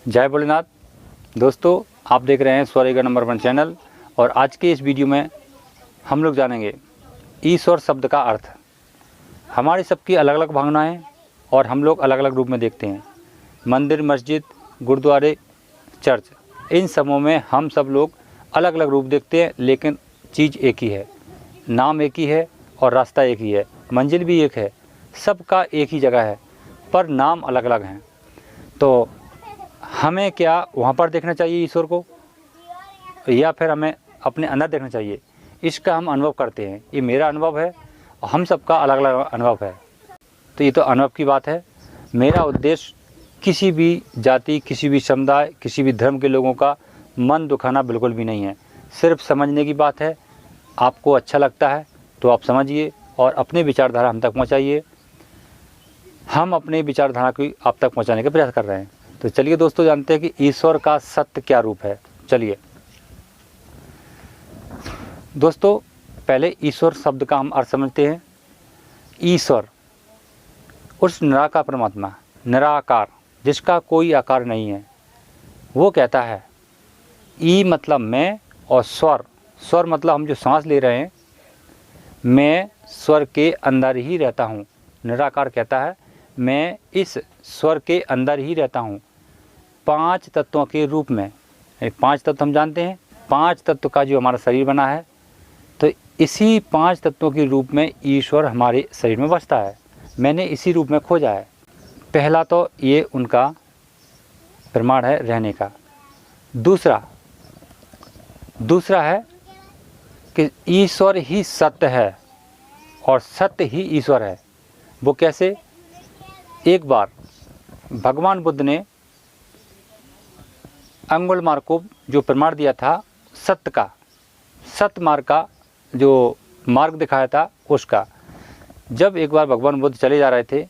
जय भोलेनाथ। दोस्तों, आप देख रहे हैं स्वर्ग नंबर 1 चैनल और आज के इस वीडियो में हम लोग जानेंगे ईश्वर शब्द का अर्थ। हमारी सबकी अलग अलग भावनाएं और हम लोग अलग अलग रूप में देखते हैं। मंदिर, मस्जिद, गुरुद्वारे, चर्च, इन सबों में हम सब लोग अलग अलग रूप देखते हैं, लेकिन चीज़ एक ही है, नाम एक ही है और रास्ता एक ही है, मंजिल भी एक है, सबका एक ही जगह है, पर नाम अलग अलग हैं। तो हमें क्या वहाँ पर देखना चाहिए ईश्वर को, या फिर हमें अपने अंदर देखना चाहिए? इसका हम अनुभव करते हैं। ये मेरा अनुभव है और हम सबका अलग अलग अनुभव है। तो ये तो अनुभव की बात है। मेरा उद्देश्य किसी भी जाति, किसी भी समुदाय, किसी भी धर्म के लोगों का मन दुखाना बिल्कुल भी नहीं है। सिर्फ समझने की बात है। आपको अच्छा लगता है तो आप समझिए और अपने विचारधारा हम तक पहुँचाइए। हम अपने विचारधारा को आप तक पहुँचाने का प्रयास कर रहे हैं। तो चलिए दोस्तों, जानते हैं कि ईश्वर का सत्य क्या रूप है। चलिए दोस्तों, पहले ईश्वर शब्द का हम अर्थ समझते हैं। ईश्वर उस निराकार परमात्मा, निराकार, जिसका कोई आकार नहीं है, वो कहता है। ई मतलब मैं और स्वर, स्वर मतलब हम जो सांस ले रहे हैं, मैं स्वर के अंदर ही रहता हूँ। निराकार कहता है मैं इस स्वर के अंदर ही रहता हूँ, 5 तत्वों के रूप में। 5 तत्व हम जानते हैं, 5 तत्व का जो हमारा शरीर बना है, तो इसी 5 तत्वों के रूप में ईश्वर हमारे शरीर में बसता है। मैंने इसी रूप में खोजा है। पहला तो ये उनका प्रमाण है रहने का। दूसरा है कि ईश्वर ही सत्य है और सत्य ही ईश्वर है। वो कैसे? एक बार भगवान बुद्ध ने अंगुलमार्ग को जो प्रमाण दिया था सत्य का, सत्य मार्ग का जो मार्ग दिखाया था उसका, जब एक बार भगवान बुद्ध चले जा रहे थे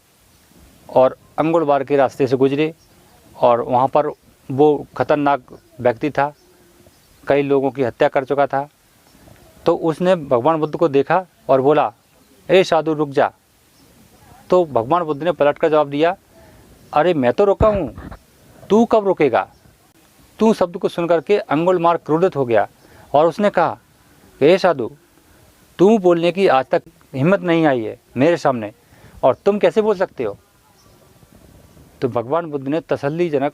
और अंगुलमार्ग के रास्ते से गुजरे और वहाँ पर वो खतरनाक व्यक्ति था, कई लोगों की हत्या कर चुका था। तो उसने भगवान बुद्ध को देखा और बोला, ए साधु रुक जा। तो भगवान बुद्ध ने पलट कर जवाब दिया, अरे मैं तो रुका हूँ, तू कब रुकेगा? तू शब्द को सुनकर के अंगुलमार्ग क्रोधित हो गया और उसने कहा, हे साधु, तू बोलने की आज तक हिम्मत नहीं आई है मेरे सामने, और तुम कैसे बोल सकते हो? तो भगवान बुद्ध ने तसल्लीजनक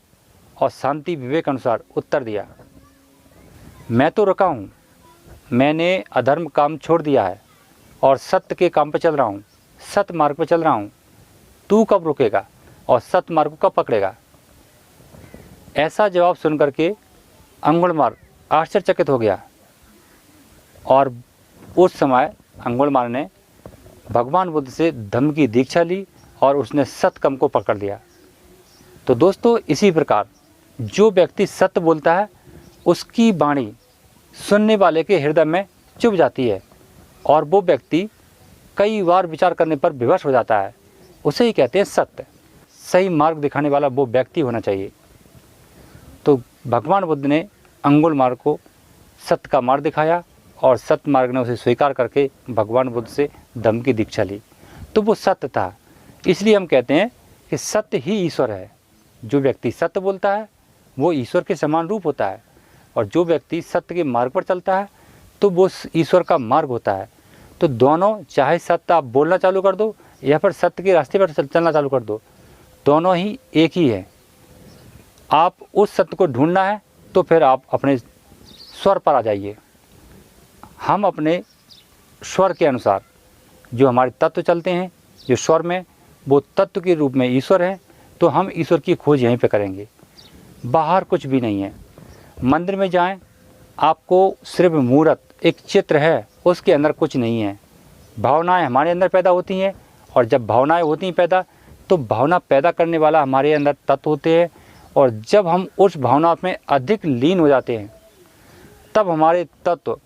और शांति विवेक अनुसार उत्तर दिया, मैं तो रुका हूँ, मैंने अधर्म काम छोड़ दिया है और सत्य के काम पर चल रहा हूँ, सत्य मार्ग पर चल रहा हूँ। तू कब रुकेगा और सत्य मार्ग को कब पकड़ेगा? ऐसा जवाब सुनकर के अंगुलमार्ग आश्चर्यचकित हो गया और उस समय अंगुलमार्ग ने भगवान बुद्ध से धम्म की दीक्षा ली और उसने सत्यकम को पकड़ लिया। तो दोस्तों, इसी प्रकार जो व्यक्ति सत्य बोलता है उसकी वाणी सुनने वाले के हृदय में चुभ जाती है और वो व्यक्ति कई बार विचार करने पर विवश हो जाता है। उसे ही कहते हैं सत्य। सही मार्ग दिखाने वाला वो व्यक्ति होना चाहिए। तो भगवान बुद्ध ने अंगुलमार्ग को सत्य का मार्ग दिखाया और सत्य मार्ग ने उसे स्वीकार करके भगवान बुद्ध से धम्म की दीक्षा ली। तो वो सत्य था। इसलिए हम कहते हैं कि सत्य ही ईश्वर है। जो व्यक्ति सत्य बोलता है वो ईश्वर के समान रूप होता है, और जो व्यक्ति सत्य के मार्ग पर चलता है तो वो ईश्वर का मार्ग होता है। तो दोनों, चाहे सत्य आप बोलना चालू कर दो या फिर सत्य के रास्ते पर चलना चालू कर दो, दोनों ही एक ही है। आप उस सत्य को ढूंढना है तो फिर आप अपने स्वर पर आ जाइए। हम अपने स्वर के अनुसार जो हमारे तत्व चलते हैं, जो स्वर में, वो तत्व के रूप में ईश्वर है, तो हम ईश्वर की खोज यहीं पे करेंगे। बाहर कुछ भी नहीं है। मंदिर में जाएं, आपको सिर्फ मूर्त, एक चित्र है, उसके अंदर कुछ नहीं है। भावनाएं हमारे अंदर पैदा होती हैं और जब भावनाएं होती हैं पैदा, तो भावना पैदा करने वाला हमारे अंदर तत्व होते हैं, और जब हम उस भावना में अधिक लीन हो जाते हैं तब हमारे तत्व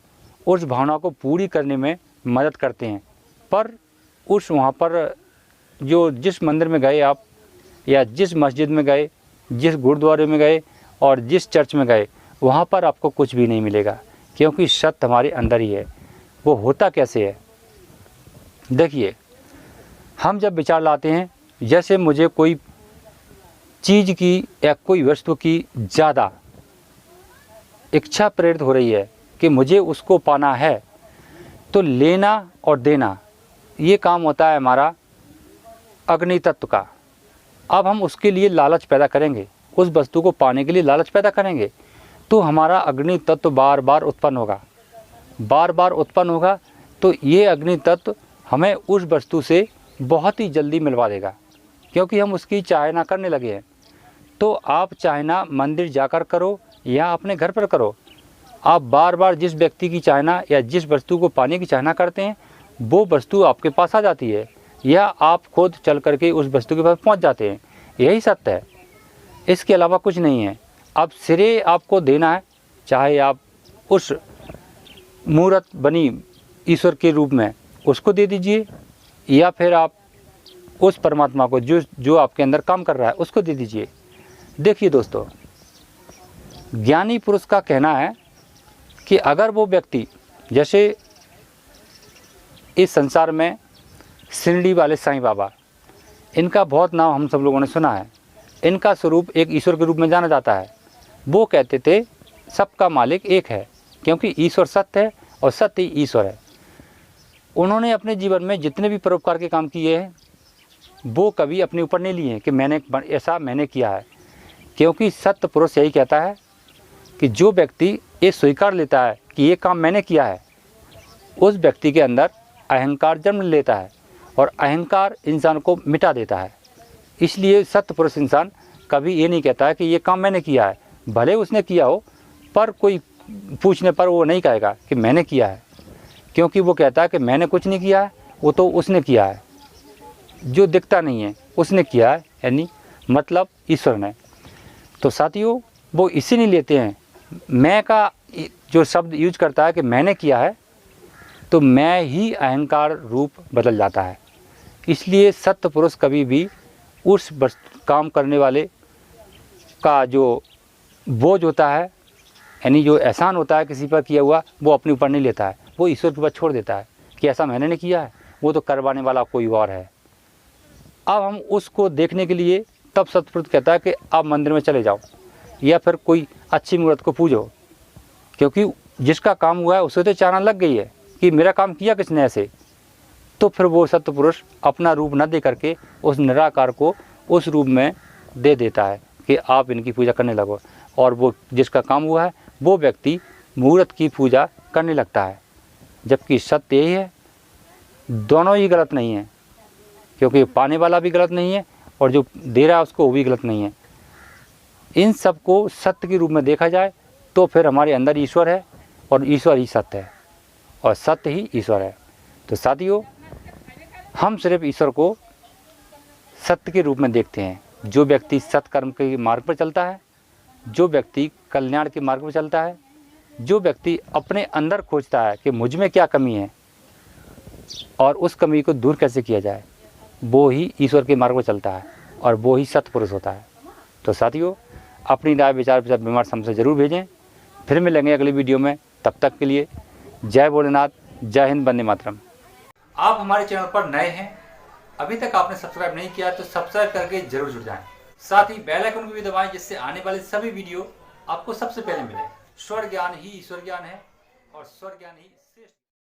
उस भावना को पूरी करने में मदद करते हैं। पर उस वहाँ पर जो जिस मंदिर में गए आप, या जिस मस्जिद में गए, जिस गुरुद्वारे में गए और जिस चर्च में गए, वहाँ पर आपको कुछ भी नहीं मिलेगा, क्योंकि सत्य हमारे अंदर ही है। वो होता कैसे है? देखिए, हम जब विचार लाते हैं, जैसे मुझे कोई चीज़ की या कोई वस्तु की ज़्यादा इच्छा प्रेरित हो रही है कि मुझे उसको पाना है, तो लेना और देना ये काम होता है हमारा अग्नि तत्व का। अब हम उसके लिए लालच पैदा करेंगे, उस वस्तु को पाने के लिए लालच पैदा करेंगे, तो हमारा अग्नि तत्व बार बार उत्पन्न होगा, बार बार उत्पन्न होगा। तो ये अग्नि तत्व हमें उस वस्तु से बहुत ही जल्दी मिलवा देगा, क्योंकि हम उसकी चाहना करने लगे हैं। तो आप चाहना मंदिर जाकर करो या अपने घर पर करो, आप बार बार जिस व्यक्ति की चाहना या जिस वस्तु को पाने की चाहना करते हैं वो वस्तु आपके पास आ जाती है, या आप खुद चल करके उस वस्तु के पास पहुंच जाते हैं। यही सत्य है, इसके अलावा कुछ नहीं है। अब सिरे आपको देना है, चाहे आप उस मूर्त बनी ईश्वर के रूप में उसको दे दीजिए, या फिर आप उस परमात्मा को जो आपके अंदर काम कर रहा है उसको दे दीजिए। देखिए दोस्तों, ज्ञानी पुरुष का कहना है कि अगर वो व्यक्ति, जैसे इस संसार में शिरडी वाले साईं बाबा, इनका बहुत नाम हम सब लोगों ने सुना है। इनका स्वरूप एक ईश्वर के रूप में जाना जाता है। वो कहते थे सबका मालिक एक है, क्योंकि ईश्वर सत्य है और सत्य ही ईश्वर है। उन्होंने अपने जीवन में जितने भी परोपकार के काम किए हैं वो कभी अपने ऊपर नहीं लिए हैं कि मैंने किया है, क्योंकि सत्य पुरुष यही कहता है कि जो व्यक्ति ये स्वीकार लेता है कि ये काम मैंने किया है, उस व्यक्ति के अंदर अहंकार जन्म लेता है और अहंकार इंसान को मिटा देता है। इसलिए सत्य पुरुष इंसान कभी ये नहीं कहता है कि ये काम मैंने किया है, भले उसने किया हो, पर कोई पूछने पर वो नहीं कहेगा कि मैंने किया है, क्योंकि वो कहता है कि मैंने कुछ नहीं किया है, वो तो उसने किया है, जो दिखता नहीं है उसने किया है, यानी मतलब ईश्वर ने। तो साथियों, वो इसी नहीं लेते हैं, मैं का जो शब्द यूज करता है कि मैंने किया है, तो मैं ही अहंकार रूप बदल जाता है। इसलिए सत्य पुरुष कभी भी उस काम करने वाले का जो बोझ होता है, यानी जो एहसान होता है किसी पर किया हुआ, वो अपने ऊपर नहीं लेता है, वो ईश्वर के ऊपर छोड़ देता है कि ऐसा मैंने नहीं किया है, वो तो करवाने वाला कोई और है। अब हम उसको देखने के लिए तब सत्य पुरुष कहता है कि आप मंदिर में चले जाओ या फिर कोई अच्छी मूर्त को पूजो, क्योंकि जिसका काम हुआ है उसे तो चाहना लग गई है कि मेरा काम किया किसने ऐसे। तो फिर वो सत्य पुरुष अपना रूप न दे करके उस निराकार को उस रूप में दे देता है कि आप इनकी पूजा करने लगो, और वो जिसका काम हुआ है वो व्यक्ति मूर्त की पूजा करने लगता है। जबकि सत्य यही है, दोनों ही गलत नहीं है, क्योंकि पाने वाला भी गलत नहीं है और जो दे रहा है उसको वो भी गलत नहीं है। इन सब को सत्य के रूप में देखा जाए तो फिर हमारे अंदर ईश्वर है और ईश्वर ही सत्य है और सत्य ही ईश्वर है। तो साथियों, हम सिर्फ ईश्वर को सत्य के रूप में देखते हैं। जो व्यक्ति सत्कर्म के मार्ग पर चलता है, जो व्यक्ति कल्याण के मार्ग पर चलता है, जो व्यक्ति अपने अंदर खोजता है कि मुझ में क्या कमी है और उस कमी को दूर कैसे किया जाए, वो ही ईश्वर के मार्ग पर चलता है और वो ही सत्पुरुष होता है। तो साथियों, अपनी राय विचार विमर्श हमसे ज़रूर भेजें। फिर मिलेंगे अगली वीडियो में, तब तक के लिए जय भोलेनाथ, जय हिंद, वंदे मातरम। आप हमारे चैनल पर नए हैं, अभी तक आपने सब्सक्राइब नहीं किया तो सब्सक्राइब करके जरूर जुड़ जाएं। साथ ही बेल आइकन को भी दबाएं, जिससे आने वाले सभी वीडियो आपको सबसे पहले मिले। स्वर ज्ञान ही ईश्वर ज्ञान है और स्वर ज्ञान ही